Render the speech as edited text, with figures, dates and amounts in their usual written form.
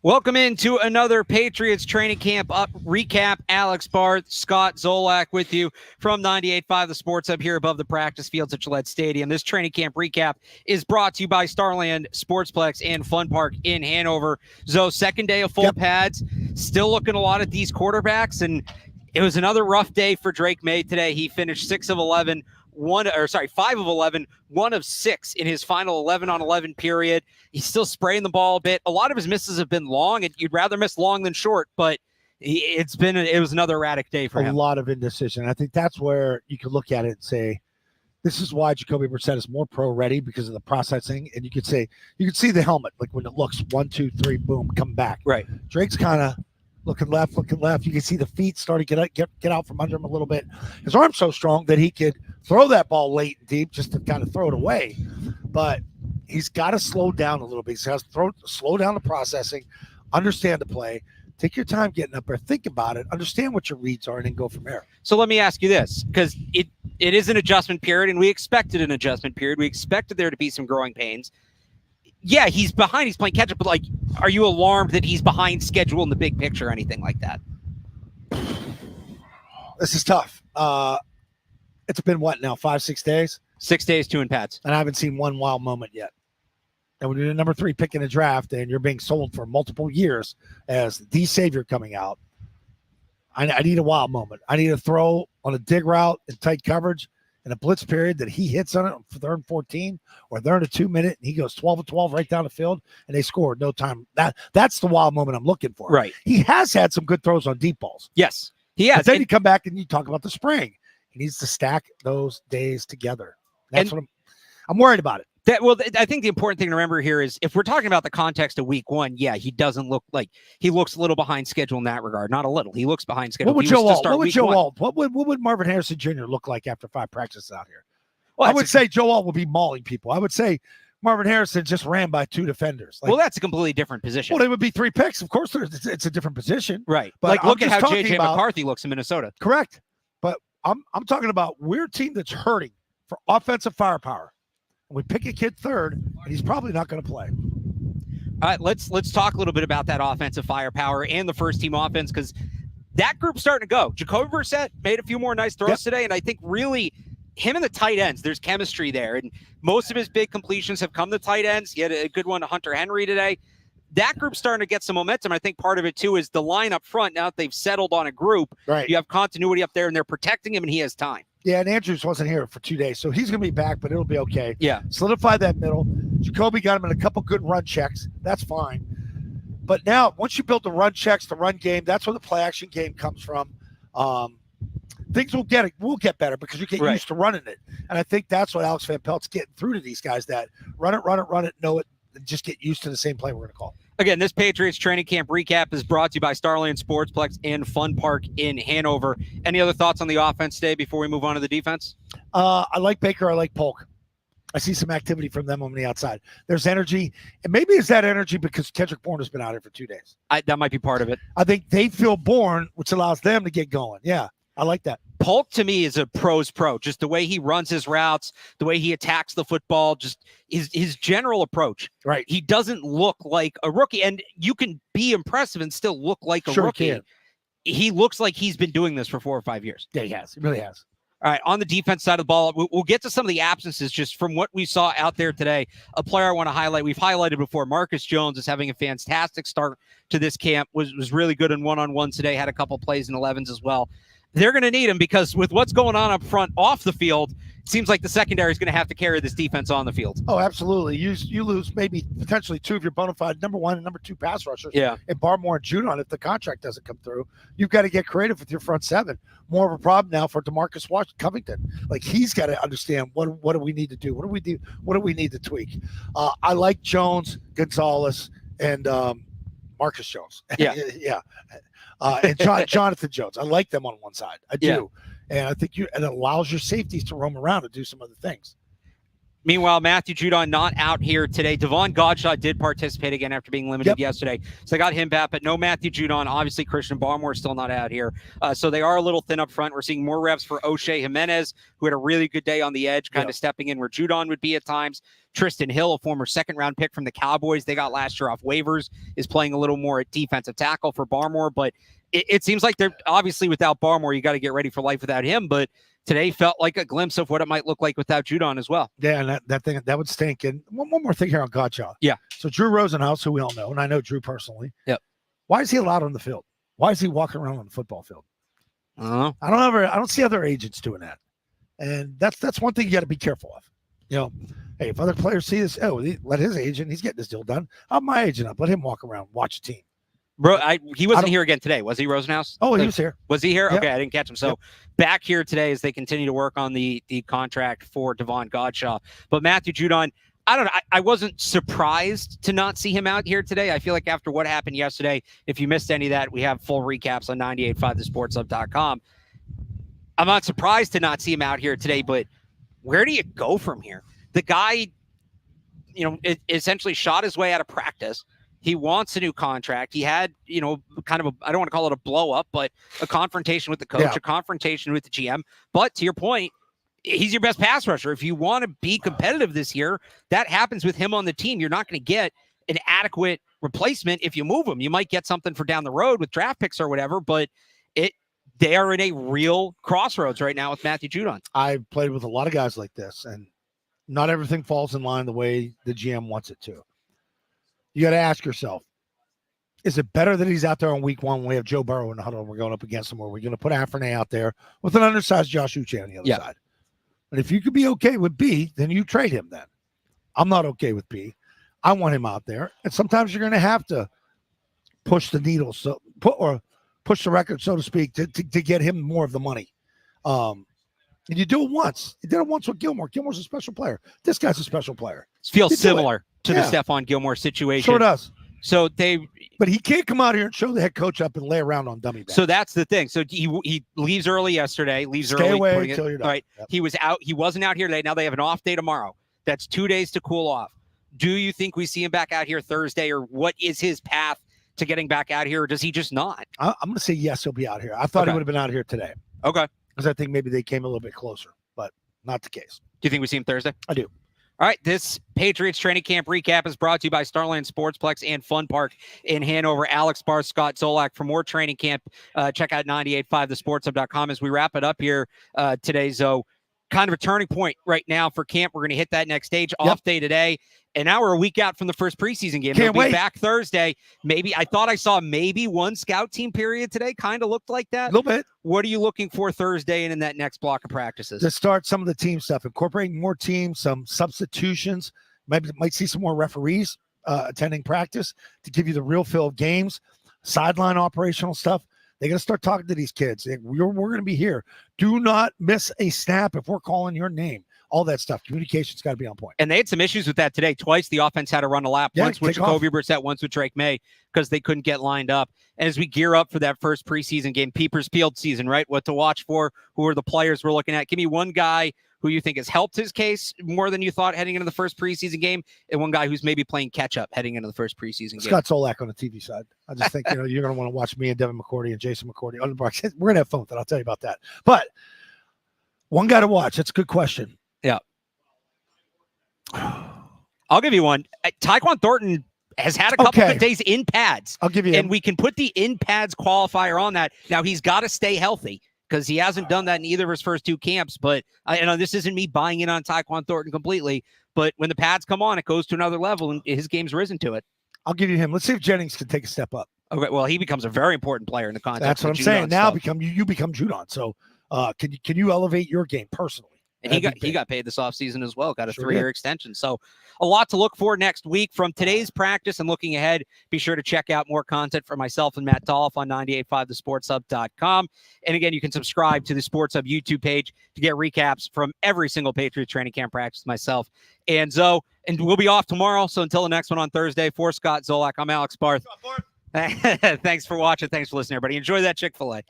Welcome into another Patriots training camp recap. Alex Barth, Scott Zolak with you from 98.5 The Sports Hub here above the practice fields at Gillette Stadium. This training camp recap is brought to you by Starland Sportsplex and Fun Park in Hanover. So second day of full pads, still looking a lot at these quarterbacks, and it was another rough day for Drake Maye today. He finished 5 of 11, 1 of 6 in his final 11-on-11 period. He's still spraying the ball a bit. A lot of his misses have been long, and you'd rather miss long than short, but it was another erratic day for him. A lot of indecision. I think that's where you can look at it and say, this is why Jacoby Brissett is more pro-ready because of the processing. And you could see the helmet, like when it looks 1, 2, 3, boom, come back. Right. Drake's kind of looking left. You can see the feet starting to get out from under him a little bit. His arm's so strong that he could throw that ball late and deep just to kind of throw it away. But he's got to slow down a little bit. He has to slow down the processing, understand the play, take your time getting up there, think about it, understand what your reads are, and then go from there. So let me ask you this, because it is an adjustment period, and we expected an adjustment period. We expected there to be some growing pains. Yeah, he's behind. He's playing catch-up, but, are you alarmed that he's behind schedule in the big picture or anything like that? This is tough. It's been what now, 5-6 days? 6 days, 2 in pads. And I haven't seen one wild moment yet. And when you're the number 3 pick in a draft and you're being sold for multiple years as the savior coming out, I need a wild moment. I need a throw on a dig route in tight coverage in a blitz period that he hits on it for 3rd and 14, or they're in a 2 minute and he goes 12 of 12 right down the field and they scored no time. That's the wild moment I'm looking for. Right. He has had some good throws on deep balls. Yes, he has. But then you come back and you talk about the spring. He needs to stack those days together. That's what I'm worried about it. I think the important thing to remember here is if we're talking about the context of week 1, yeah, he doesn't look like he looks a little behind schedule in that regard. Not a little. He looks behind schedule. What would Joe Alt? What would Marvin Harrison Jr. look like after 5 practices out here? Well, I would say Joe Alt would be mauling people. I would say Marvin Harrison just ran by 2 defenders. That's a completely different position. Well, it would be 3 picks. Of course, it's a different position. Right. But look at how J.J. McCarthy looks in Minnesota. Correct. But I'm talking about we're a team that's hurting for offensive firepower. We pick a kid 3rd, and he's probably not going to play. All right, let's talk a little bit about that offensive firepower and the first-team offense, because that group's starting to go. Jacoby Brissett made a few more nice throws today, and I think really him and the tight ends, there's chemistry there. And most of his big completions have come to tight ends. He had a good one to Hunter Henry today. That group's starting to get some momentum. I think part of it, too, is the line up front. Now that they've settled on a group, right, you have continuity up there, and they're protecting him, and he has time. Yeah, and Andrews wasn't here for 2 days, so he's going to be back, but it'll be okay. Yeah. Solidify that middle. Jacoby got him in a couple good run checks. That's fine. But now, once you build the run checks, the run game, that's where the play-action game comes from. Things will get better because you get used to running it. And I think that's what Alex Van Pelt's getting through to these guys, that run it, know it, and just get used to the same play we're going to call. Again, this Patriots training camp recap is brought to you by Starland Sportsplex and Fun Park in Hanover. Any other thoughts on the offense today before we move on to the defense? I like Baker. I like Polk. I see some activity from them on the outside. There's energy. And maybe it's that energy because Kendrick Bourne has been out here for 2 days. That might be part of it. I think they feel Bourne, which allows them to get going. Yeah, I like that. Polk, to me, is a pro's pro. Just the way he runs his routes, the way he attacks the football, just his general approach. Right. He doesn't look like a rookie. And you can be impressive and still look like a rookie. He looks like he's been doing this for 4 or 5 years. Yeah, he has. He really has. All right, on the defense side of the ball, we'll get to some of the absences just from what we saw out there today. A player I want to highlight, we've highlighted before, Marcus Jones is having a fantastic start to this camp, was really good in one-on-ones today, had a couple plays in 11s as well. They're going to need him because with what's going on up front off the field, it seems like the secondary is going to have to carry this defense on the field. Oh, absolutely. You lose maybe potentially 2 of your bona fide number 1 and number 2 pass rushers. Yeah. And Barmore and Judon, if the contract doesn't come through, you've got to get creative with your front 7. More of a problem now for DeMarcus Covington. Like, he's got to understand what do we need to do? What do we do? What do we need to tweak? I like Jones, Gonzalez, and Marcus Jones. Yeah. Yeah. And Jonathan Jones. I like them on one side. I do. Yeah. And I think it allows your safeties to roam around and do some other things. Meanwhile, Matthew Judon not out here today. Devon Godshot did participate again after being limited yesterday. So I got him back, but no Matthew Judon. Obviously, Christian Barmore still not out here. So they are a little thin up front. We're seeing more reps for O'Shea Jimenez, who had a really good day on the edge, kind of stepping in where Judon would be at times. Tristan Hill, a former second-round pick from the Cowboys they got last year off waivers, is playing a little more at defensive tackle for Barmore. But it seems like they're obviously without Barmore, you got to get ready for life without him. But today felt like a glimpse of what it might look like without Judon as well. Yeah, and that thing that would stink. And one more thing here on Gottschall. Yeah. So Drew Rosenhaus, who we all know, and I know Drew personally. Yep. Why is he allowed on the field? Why is he walking around on the football field? I don't know. I don't see other agents doing that. And that's one thing you got to be careful of. Hey, if other players see this, let his agent, he's getting this deal done. I'll my agent up. Let him walk around, watch a team. Bro, he wasn't here again today, was he, Rosenhaus? Oh, he was here. Was he here? Yep. Okay, I didn't catch him. So back here today as they continue to work on the contract for Devon Gottschall. But Matthew Judon, I don't know. I wasn't surprised to not see him out here today. I feel like after what happened yesterday, if you missed any of that, we have full recaps on 985thesportshub.com. I'm not surprised to not see him out here today, but where do you go from here? The guy, essentially shot his way out of practice. He wants a new contract. He had, kind of I don't want to call it a blow up, but a confrontation with the coach, a confrontation with the GM. But to your point, he's your best pass rusher. If you want to be competitive this year, that happens with him on the team. You're not going to get an adequate replacement if you move him. You might get something for down the road with draft picks or whatever, but they are in a real crossroads right now with Matthew Judon. I've played with a lot of guys like this, and not everything falls in line the way the GM wants it to. You got to ask yourself, is it better that he's out there on week one when we have Joe Burrow in the huddle and we're going up against him, or we're going to put Afrene out there with an undersized Josh Uche on the other side? And if you could be okay with B, then you trade him then. I'm not okay with B. I want him out there. And sometimes you're going to have to push the needle, push the record, so to speak, to get him more of the money. And you do it once. You did it once with Gilmore. Gilmore's a special player. This guy's a special player. It feels similar to the Stephon Gilmore situation. Sure does. So but he can't come out here and show the head coach up and lay around on dummy bags. So that's the thing. So he leaves early yesterday. Stay away until you're done. Right. Yep. He was out. He wasn't out here today. Now they have an off day tomorrow. That's 2 days to cool off. Do you think we see him back out here Thursday, or what is his path to getting back out here, or does he just not? I'm going to say yes, he'll be out here. I thought he would have been out here today. Okay. Because I think maybe they came a little bit closer, but not the case. Do you think we see him Thursday? I do. All right, this Patriots training camp recap is brought to you by Starland Sportsplex and Fun Park in Hanover. Alex Barth, Scott Zolak. For more training camp, check out 985thesportshub.com. As we wrap it up here today, Zoe, kind of a turning point right now for camp. We're going to hit that next stage. Off day today. And now we're a week out from the first preseason game. Can't wait. Be back Thursday. Maybe I thought I saw maybe one scout team period today. Kind of looked like that. A little bit. What are you looking for Thursday and in that next block of practices? To start some of the team stuff, incorporating more teams, some substitutions. Might see some more referees attending practice to give you the real feel of games, sideline operational stuff. They got to start talking to these kids. We're going to be here. Do not miss a snap if we're calling your name. All that stuff. Communication's got to be on point. And they had some issues with that today. Twice the offense had to run a lap. Once with Jacoby Brissett, once with Drake Maye, because they couldn't get lined up. And as we gear up for that first preseason game, Peepers Field season, right? What to watch for? Who are the players we're looking at? Give me one guy who you think has helped his case more than you thought heading into the first preseason game, and one guy who's maybe playing catch up heading into the first preseason game. Scott Zolak on the TV side. I just think you're going to want to watch me and Devin McCourty and Jason McCourty on the box. We're going to have fun with it. I'll tell you about that. But one guy to watch. That's a good question. Yeah. I'll give you one. Tyquan Thornton has had a couple of days in pads. I'll give you and we can put the in pads qualifier on that. Now he's got to stay healthy because he hasn't done that in either of his first two camps. But I know this isn't me buying in on Tyquan Thornton completely. But when the pads come on, it goes to another level, and his game's risen to it. I'll give you him. Let's see if Jennings can take a step up. Okay, well, he becomes a very important player in the context. That's what I'm saying. Now you become Judon. So can you elevate your game personally? And he got paid this offseason as well, got a 3-year extension. So a lot to look for next week from today's practice and looking ahead. Be sure to check out more content from myself and Matt Dolph on 985thesportshub.com. And again, you can subscribe to the Sports Hub YouTube page to get recaps from every single Patriots training camp practice, myself and Zoe. And we'll be off tomorrow. So until the next one on Thursday, for Scott Zolak, I'm Alex Barth. Thanks for watching. Thanks for listening, everybody. Enjoy that Chick-fil-A.